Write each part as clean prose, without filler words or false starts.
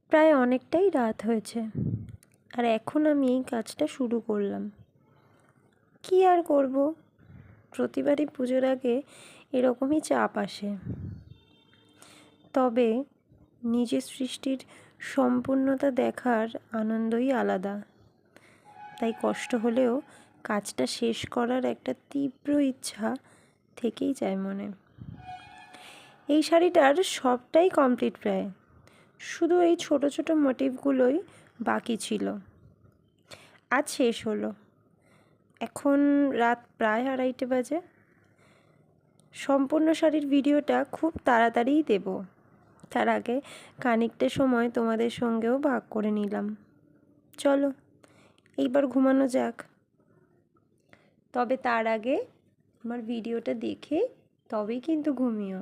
প্রায় অনেকটাই রাত হয়েছে, আর এখন আমি এই কাজটা শুরু করলাম। কি আর করব, প্রতিবারই পুজোর আগে এরকমই চাপ আসে। তবে নিজের সৃষ্টির সম্পূর্ণতা দেখার আনন্দই আলাদা। তাই কষ্ট হলেও কাজটা শেষ করার একটা তীব্র ইচ্ছা থেকেই যায় মনে। এই শাড়িটার সবটাই কমপ্লিট প্রায়, শুধু এই ছোট ছোট মোটিভগুলোই বাকি ছিল। আজ শেষ হলো। এখন রাত প্রায় 2:30 বাজে। সম্পূর্ণ শাড়ির ভিডিওটা খুব তাড়াতাড়িই দেব। তার আগে খানিকটা সময় তোমাদের সঙ্গেও ভাগ করে নিলাম। চলো এইবার ঘুমানো যাক। তবে তার আগে আমার ভিডিওটা দেখে তবেই কিন্তু ঘুমিও।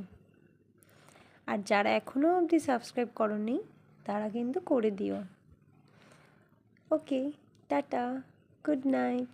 আর যারা এখনও অবধি সাবস্ক্রাইব করোনি তারা কিন্তু করে দিও। ওকে, টাটা, গুড নাইট।